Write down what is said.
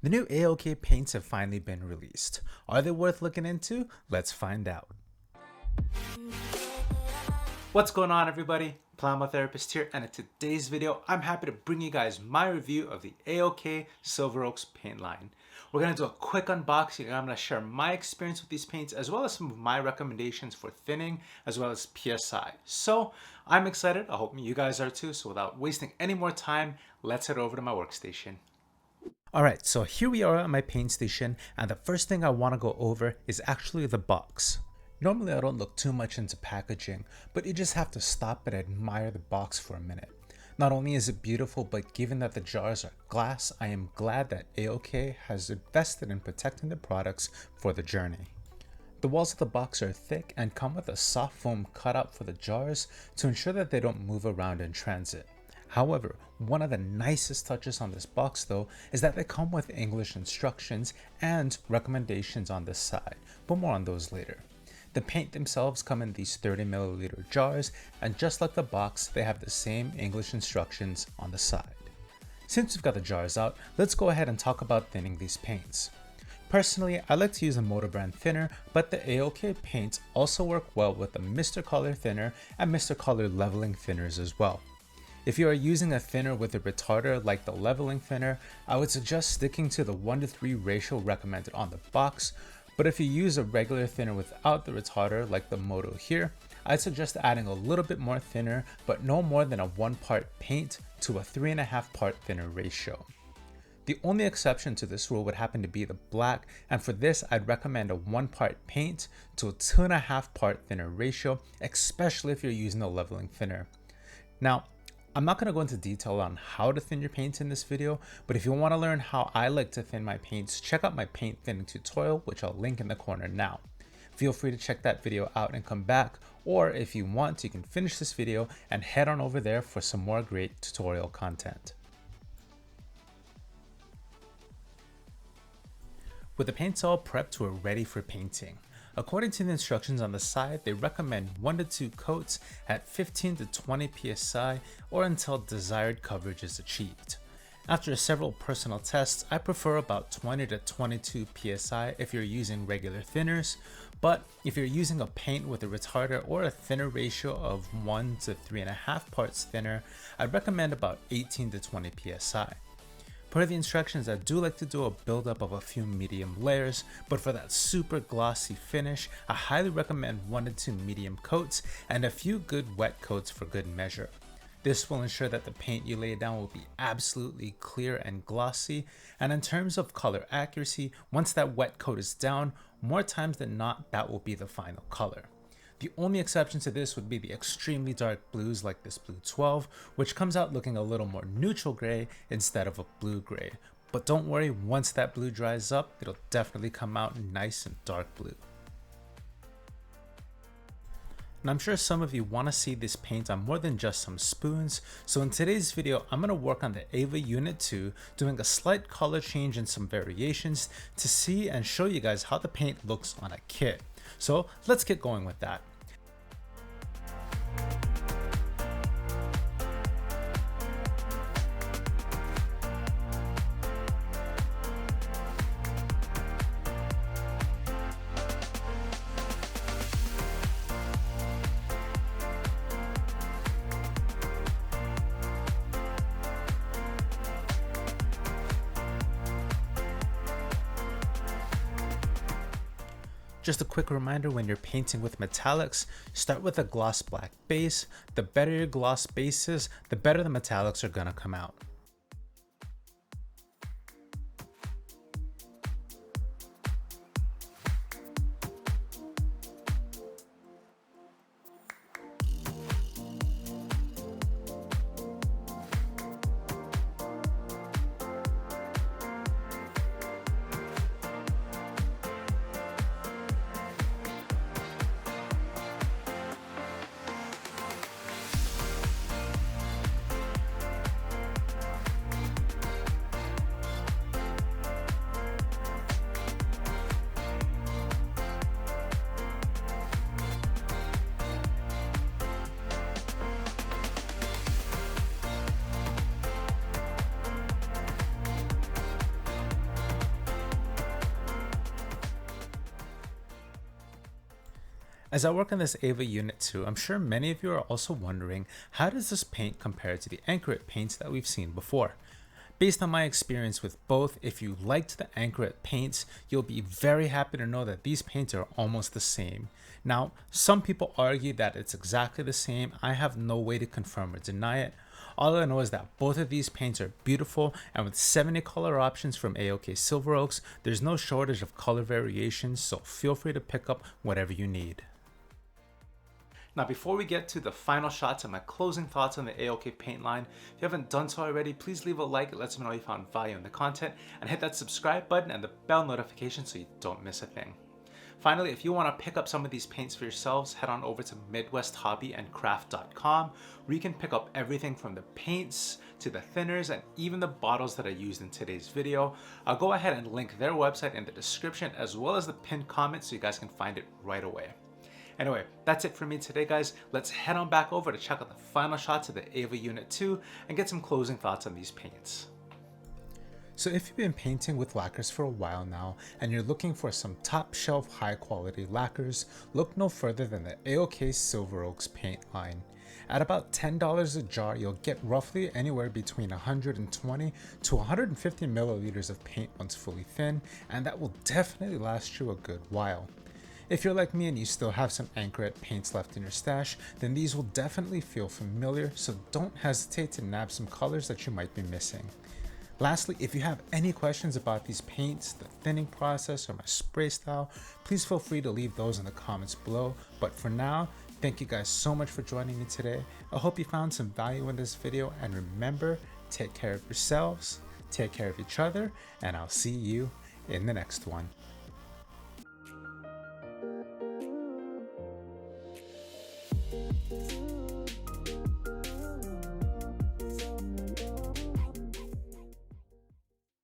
The new AOK paints have finally been released. Are they worth looking into? Let's find out. What's going on, everybody? Plasma Therapist here, and in today's video I'm happy to bring you guys my review of the AOK Silveroaks paint line. We're going to do a quick unboxing and I'm going to share my experience with these paints as well as some of my recommendations for thinning as well as PSI. So I'm excited, I hope you guys are too, so without wasting any more time, let's head over to my workstation. Alright, so here we are at my paint station, and the first thing I want to go over is actually the box. Normally I don't look too much into packaging, but you just have to stop and admire the box for a minute. Not only is it beautiful, but given that the jars are glass, I am glad that AOK has invested in protecting the products for the journey. The walls of the box are thick and come with a soft foam cutout for the jars to ensure that they don't move around in transit. However, one of the nicest touches on this box though is that they come with English instructions and recommendations on this side, but more on those later. The paint themselves come in these 30ml jars, and just like the box, they have the same English instructions on the side. Since we've got the jars out, let's go ahead and talk about thinning these paints. Personally, I like to use a Motor brand thinner, but the AOK paints also work well with the Mr. Color thinner and Mr. Color leveling thinners as well. If you are using a thinner with a retarder like the leveling thinner, I would suggest sticking to the 1:3 ratio recommended on the box. But if you use a regular thinner without the retarder like the Moto here, I'd suggest adding a little bit more thinner, but no more than a 1-part paint to a 3.5 part thinner ratio. The only exception to this rule would happen to be the black, and for this I'd recommend a 1-part paint to a 2.5 part thinner ratio, especially if you're using a leveling thinner. Now, I'm not going to go into detail on how to thin your paints in this video, but if you want to learn how I like to thin my paints, check out my paint thinning tutorial, which I'll link in the corner now. Feel free to check that video out and come back, or if you want, you can finish this video and head on over there for some more great tutorial content. With the paints all prepped, we're ready for painting. According to the instructions on the side, they recommend 1 to 2 coats at 15 to 20 psi or until desired coverage is achieved. After several personal tests, I prefer about 20 to 22 psi if you're using regular thinners, but if you're using a paint with a retarder or a thinner ratio of 1 to 3.5 parts thinner, I'd recommend about 18 to 20 psi. Per the instructions, I do like to do a buildup of a few medium layers, but for that super glossy finish, I highly recommend 1 to 2 medium coats and a few good wet coats for good measure. This will ensure that the paint you lay down will be absolutely clear and glossy, and in terms of color accuracy, once that wet coat is down, more times than not, that will be the final color. The only exception to this would be the extremely dark blues like this blue 12, which comes out looking a little more neutral gray instead of a blue gray. But don't worry, once that blue dries up, it'll definitely come out nice and dark blue. And I'm sure some of you want to see this paint on more than just some spoons, so in today's video I'm going to work on the Ava Unit 2, doing a slight color change and some variations to see and show you guys how the paint looks on a kit. So let's get going with that. Just a quick reminder, when you're painting with metallics, start with a gloss black base. The better your gloss base is, the better the metallics are gonna come out. As I work on this Ava Unit 2, I'm sure many of you are also wondering, how does this paint compare to the Anchoret paints that we've seen before? Based on my experience with both, if you liked the Anchoret paints, you'll be very happy to know that these paints are almost the same. Now, some people argue that it's exactly the same. I have no way to confirm or deny it. All I know is that both of these paints are beautiful, and with 70 color options from AOK Silveroaks, there's no shortage of color variations, so feel free to pick up whatever you need. Now, before we get to the final shots and my closing thoughts on the AOK paint line, if you haven't done so already, please leave a like. It lets me know you found value in the content, and hit that subscribe button and the bell notification so you don't miss a thing. Finally, if you want to pick up some of these paints for yourselves, head on over to midwesthobbyandcraft.com, where you can pick up everything from the paints to the thinners and even the bottles that I used in today's video. I'll go ahead and link their website in the description as well as the pinned comment so you guys can find it right away. Anyway, that's it for me today, guys. Let's head on back over to check out the final shots of the Ava Unit 2 and get some closing thoughts on these paints. So if you've been painting with lacquers for a while now and you're looking for some top shelf high quality lacquers, look no further than the AOK Silveroaks paint line. At about $10 a jar, you'll get roughly anywhere between 120 to 150 milliliters of paint once fully thin, and that will definitely last you a good while. If you're like me and you still have some Anchoret paints left in your stash, then these will definitely feel familiar, so don't hesitate to nab some colors that you might be missing. Lastly, if you have any questions about these paints, the thinning process, or my spray style, please feel free to leave those in the comments below. But for now, thank you guys so much for joining me today. I hope you found some value in this video, and remember, take care of yourselves, take care of each other, and I'll see you in the next one.